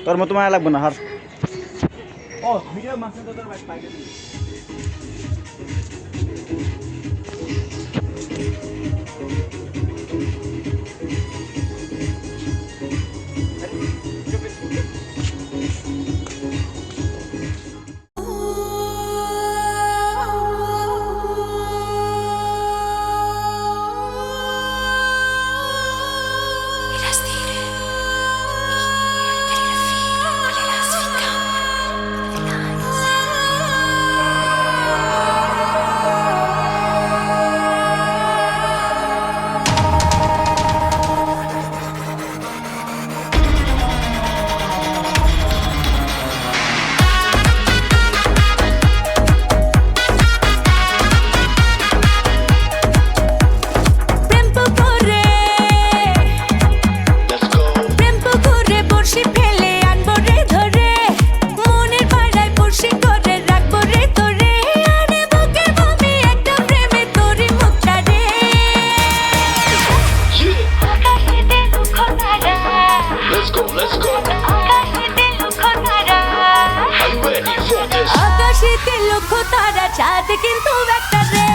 তোর মতো মায়া লাগবে না হার ও ভিডিও মাসে তো তোর বাইক পাই গেলি চাঁদ কিন্তু একটা রে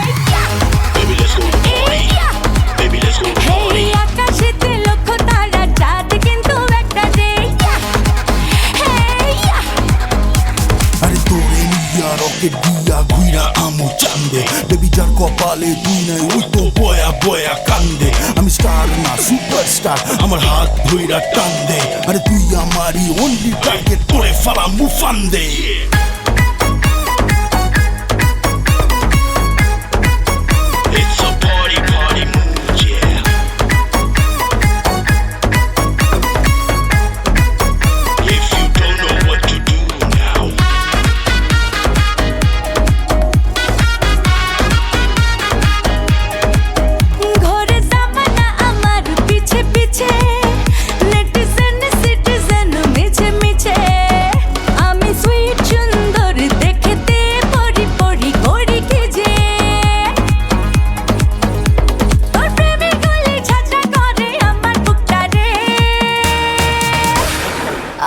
আকাশেতে লক্ষ তারা চাঁদ কিন্তু একটা রে আরে তোরে নিয়া রকেট দিয়া ঘুইরা আমু চান্দে বেবি যার কপালে তুই নাই ওই তো বয়া বয়া কান্দে আমি স্টার না সুপারস্টার আমার হাত ধইরা টান দে আরে তুই আমারই অনলি টার্গেট তোরে ফালা মুফান্দে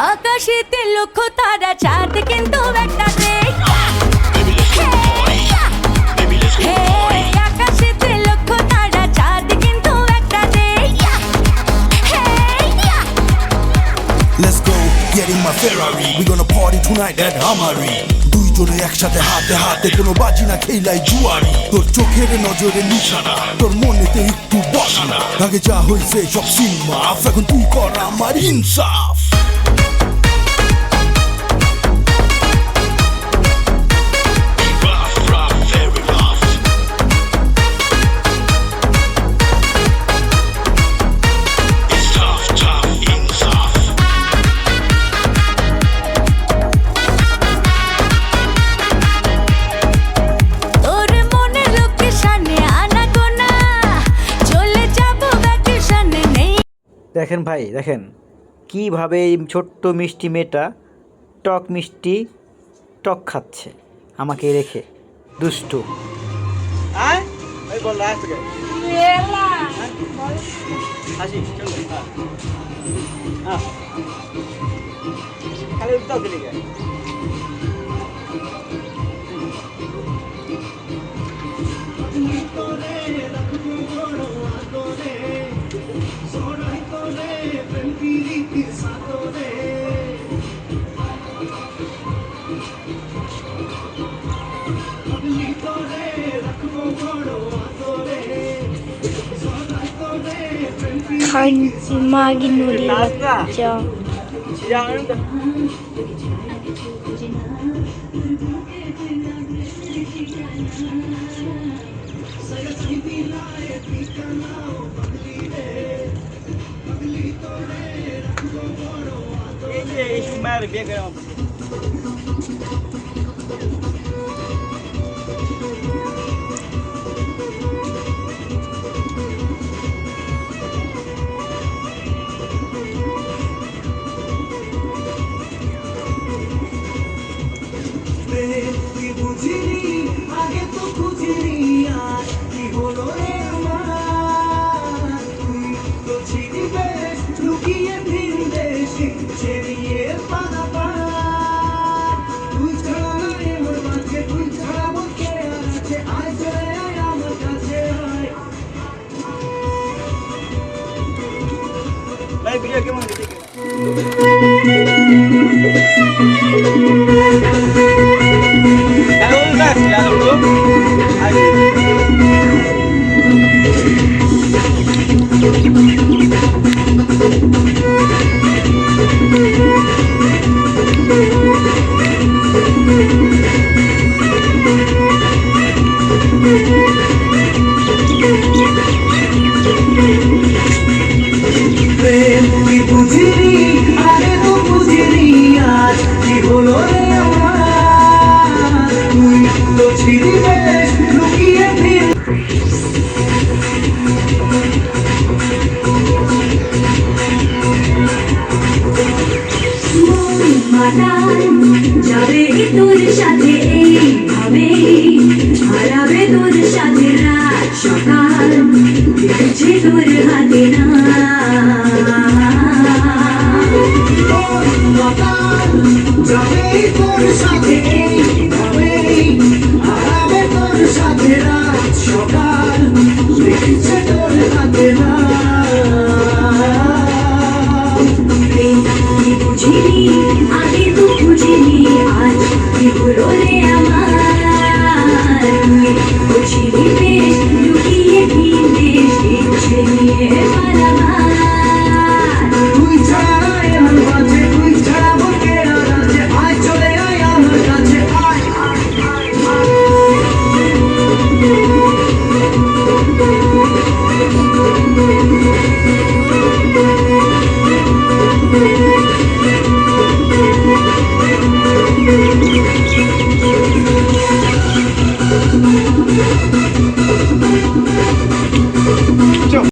আকাশেতে লক্ষ তারা চাঁদ কিন্তু একটা রে আকাশেতে লক্ষ তারা চাঁদ কিন্তু একটা রে Let's go, get in my Ferrari We gonna party tonight at Hamari দুইজনে একসাথে হাতে হাতে কোনো বাজি না খেলাই জুয়ারি তোর চোখের নজরে নিশানা তোর মনেতে একটু বসানা আগে যা হয়েছে সব সিনেমা এখন তুই কর আমার ইনসাফ দেখেন ভাই দেখেন কিভাবে এই ছোট্ট মিষ্টি মেয়েটা টক মিষ্টি টক খাচ্ছে আমাকে রেখে দুষ্টু Magin nuri baca. লুকিয়ে ভিন দেশে ছেড়িয়ে প্রেম কি বুঝিনি আগে তো বুঝিনি আজ কি হলো রে আমার তুই তো ছিলি বেশ লুকিয়ে ফির যাবে তোর সাথে এইভাবে হারাবে তোর সাথে রাত সকাল দেখছে তোর হাতে না যাবে তোর সাথে এইভাবে হারাবে তোর সাথে রাত সকাল দেখছে তোর হাতে না প্রেম কি বুঝিনি